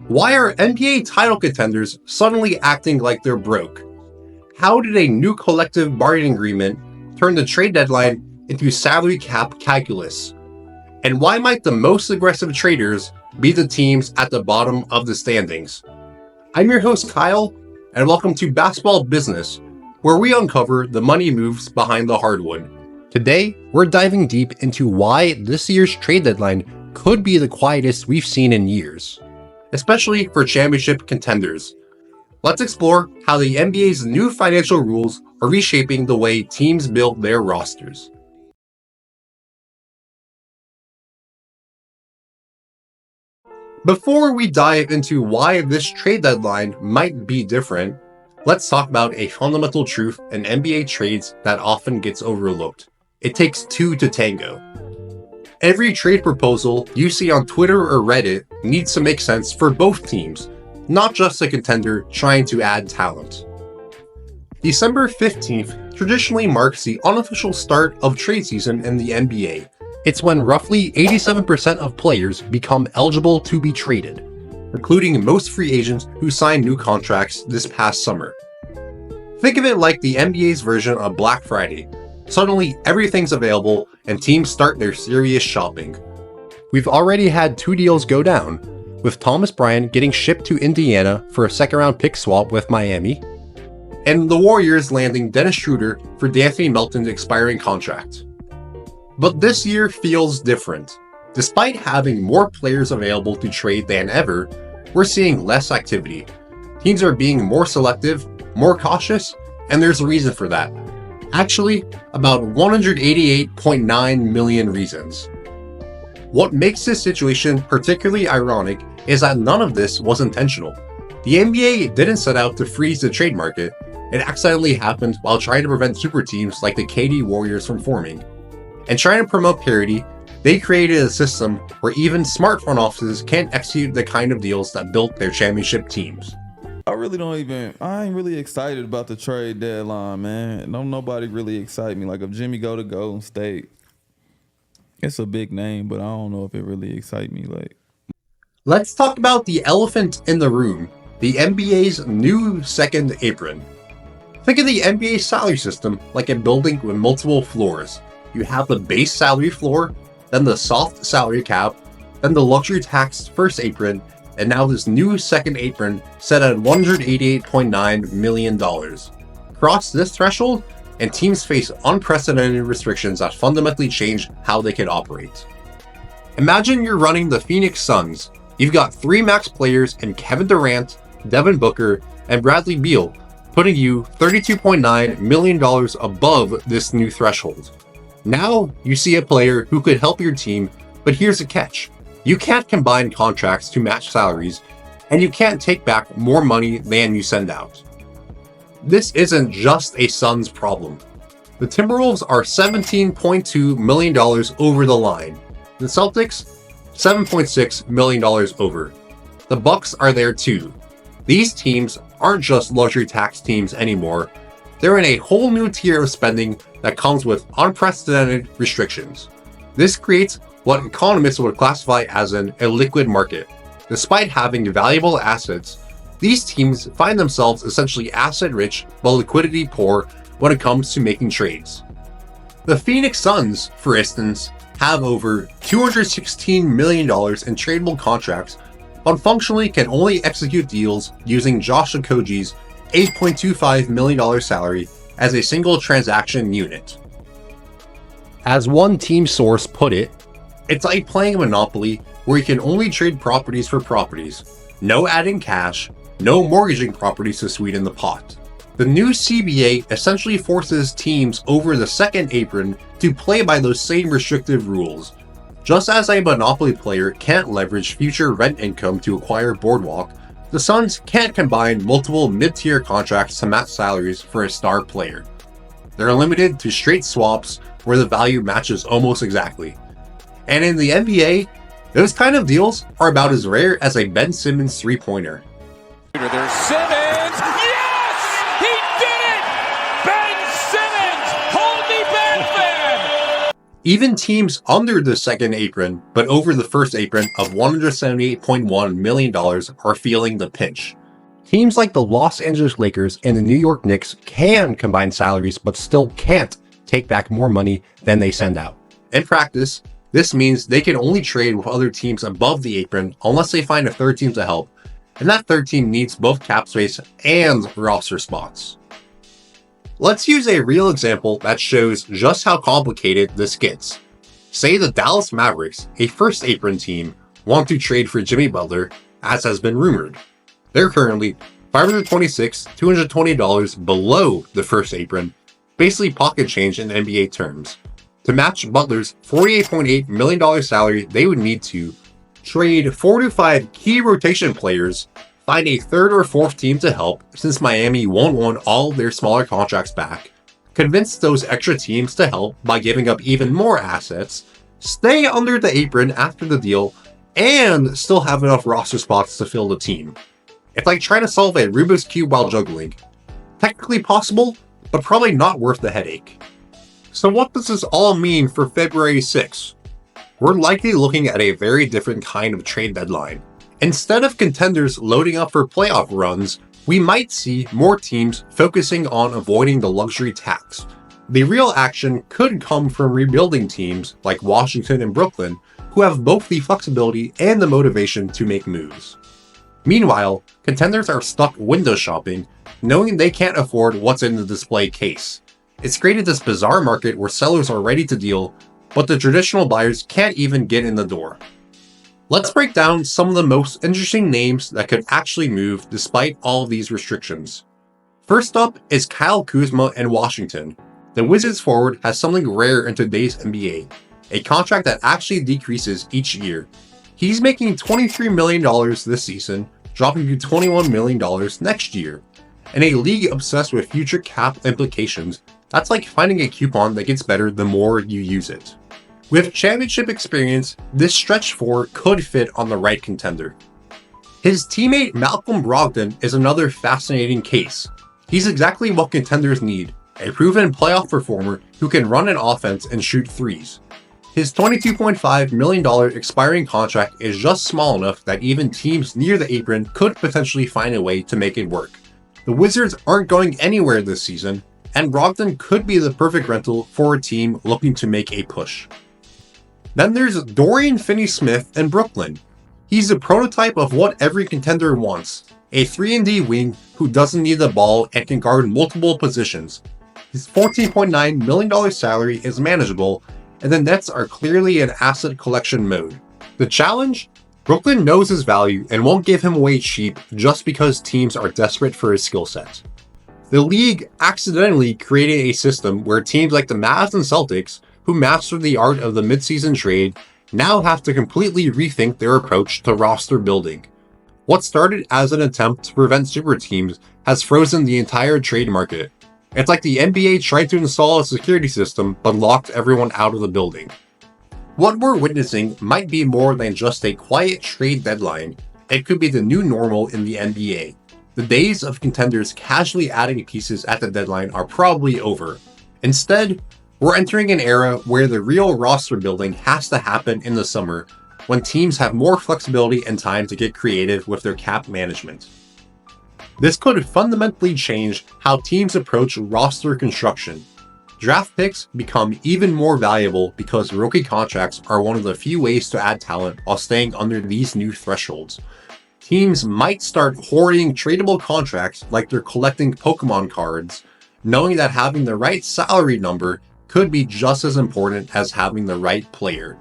Why are NBA title contenders suddenly acting like they're broke? How did a new collective bargaining agreement turn the trade deadline into salary cap calculus? And why might the most aggressive traders be the teams at the bottom of the standings? I'm your host Kyle, and welcome to Basketball Business, where we uncover the money moves behind the hardwood. Today, we're diving deep into why this year's trade deadline could be the quietest we've seen in years, especially for championship contenders. Let's explore how the NBA's new financial rules are reshaping the way teams build their rosters. Before we dive into why this trade deadline might be different, let's talk about a fundamental truth in NBA trades that often gets overlooked. It takes two to tango. Every trade proposal you see on Twitter or Reddit needs to make sense for both teams, not just a contender trying to add talent. December 15th traditionally marks the unofficial start of trade season in the NBA. It's when roughly 87% of players become eligible to be traded, including most free agents who signed new contracts this past summer. Think of it like the NBA's version of Black Friday. Suddenly, everything's available and teams start their serious shopping. We've already had two deals go down, with Thomas Bryant getting shipped to Indiana for a second-round pick swap with Miami, and the Warriors landing Dennis Schroeder for D'Anthony Melton's expiring contract. But this year feels different. Despite having more players available to trade than ever, we're seeing less activity. Teams are being more selective, more cautious, and there's a reason for that. Actually, about 188.9 million reasons. What makes this situation particularly ironic is that none of this was intentional. The NBA didn't set out to freeze the trade market. It accidentally happened while trying to prevent super teams like the KD Warriors from forming. And trying to promote parity, they created a system where even smart front offices can't execute the kind of deals that built their championship teams. I ain't really excited about the trade deadline, man. Nobody really excite me. Like if Jimmy go to Golden State, it's a big name, but I don't know if it really excite me. Let's talk about the elephant in the room, the NBA's new second apron. Think of the NBA salary system like a building with multiple floors. You have the base salary floor, then the soft salary cap, then the luxury tax first apron, and now this new second apron set at $188.9 million. Cross this threshold, and teams face unprecedented restrictions that fundamentally change how they can operate. Imagine you're running the Phoenix Suns. You've got three max players in Kevin Durant, Devin Booker, and Bradley Beal, putting you $32.9 million above this new threshold. Now you see a player who could help your team, but here's the catch. You can't combine contracts to match salaries, and you can't take back more money than you send out. This isn't just a Suns problem. The Timberwolves are $17.2 million over the line. The Celtics, $7.6 million over. The Bucks are there too. These teams aren't just luxury tax teams anymore. They're in a whole new tier of spending that comes with unprecedented restrictions. This creates what economists would classify as an illiquid market. Despite having valuable assets, these teams find themselves essentially asset-rich but liquidity poor when it comes to making trades. The Phoenix Suns, for instance, have over $216 million in tradable contracts, but functionally can only execute deals using Josh Okogie's $8.25 million salary as a single transaction unit. As one team source put it, it's like playing Monopoly where you can only trade properties for properties. No adding cash, no mortgaging properties to sweeten the pot. The new CBA essentially forces teams over the second apron to play by those same restrictive rules. Just as a Monopoly player can't leverage future rent income to acquire Boardwalk, the Suns can't combine multiple mid-tier contracts to match salaries for a star player. They're limited to straight swaps where the value matches almost exactly. And in the NBA, those kind of deals are about as rare as a Ben Simmons three-pointer. There's Simmons! Yes! He did it! Ben Simmons! Hold me back, man! Even teams under the second apron, but over the first apron of $178.1 million are feeling the pinch. Teams like the Los Angeles Lakers and the New York Knicks can combine salaries, but still can't take back more money than they send out. In practice, this means they can only trade with other teams above the apron unless they find a third team to help, and that third team needs both cap space and roster spots. Let's use a real example that shows just how complicated this gets. Say the Dallas Mavericks, a first apron team, want to trade for Jimmy Butler, as has been rumored. They're currently $520 below the first apron, basically pocket change in NBA terms. To match Butler's $48.8 million salary, they would need to trade 4 to 5 key rotation players, find a third or fourth team to help since Miami won't want all their smaller contracts back, convince those extra teams to help by giving up even more assets, stay under the apron after the deal, and still have enough roster spots to fill the team. It's like trying to solve a Rubik's Cube while juggling. Technically possible, but probably not worth the headache. So what does this all mean for February 6th? We're likely looking at a very different kind of trade deadline. Instead of contenders loading up for playoff runs, we might see more teams focusing on avoiding the luxury tax. The real action could come from rebuilding teams like Washington and Brooklyn, who have both the flexibility and the motivation to make moves. Meanwhile, contenders are stuck window shopping, knowing they can't afford what's in the display case. It's created this bizarre market where sellers are ready to deal, but the traditional buyers can't even get in the door. Let's break down some of the most interesting names that could actually move despite all of these restrictions. First up is Kyle Kuzma in Washington. The Wizards forward has something rare in today's NBA, a contract that actually decreases each year. He's making $23 million this season, dropping to $21 million next year. In a league obsessed with future cap implications, that's like finding a coupon that gets better the more you use it. With championship experience, this stretch four could fit on the right contender. His teammate Malcolm Brogdon is another fascinating case. He's exactly what contenders need, a proven playoff performer who can run an offense and shoot threes. His $22.5 million expiring contract is just small enough that even teams near the apron could potentially find a way to make it work. The Wizards aren't going anywhere this season, and Brogdon could be the perfect rental for a team looking to make a push. Then there's Dorian Finney-Smith in Brooklyn. He's a prototype of what every contender wants, a 3-and-D wing who doesn't need the ball and can guard multiple positions. His $14.9 million salary is manageable, and the Nets are clearly in asset collection mode. The challenge? Brooklyn knows his value and won't give him away cheap just because teams are desperate for his skill set. The league accidentally created a system where teams like the Mavs and Celtics, who mastered the art of the midseason trade, now have to completely rethink their approach to roster building. What started as an attempt to prevent super teams has frozen the entire trade market. It's like the NBA tried to install a security system but locked everyone out of the building. What we're witnessing might be more than just a quiet trade deadline. It could be the new normal in the NBA. The days of contenders casually adding pieces at the deadline are probably over. Instead, we're entering an era where the real roster building has to happen in the summer, when teams have more flexibility and time to get creative with their cap management. This could fundamentally change how teams approach roster construction. Draft picks become even more valuable because rookie contracts are one of the few ways to add talent while staying under these new thresholds. Teams might start hoarding tradable contracts like they're collecting Pokemon cards, knowing that having the right salary number could be just as important as having the right player.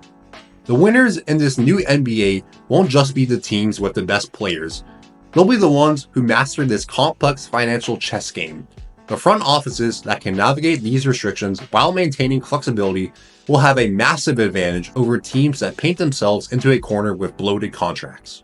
The winners in this new NBA won't just be the teams with the best players. They'll be the ones who master this complex financial chess game. The front offices that can navigate these restrictions while maintaining flexibility will have a massive advantage over teams that paint themselves into a corner with bloated contracts.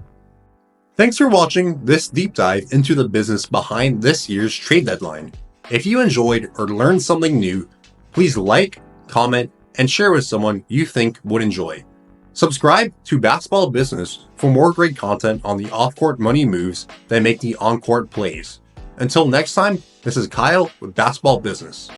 Thanks for watching this deep dive into the business behind this year's trade deadline. If you enjoyed or learned something new, please like, comment, and share with someone you think would enjoy. Subscribe to Basketball Business for more great content on the off-court money moves that make the on-court plays. Until next time, this is Kyle with Basketball Business.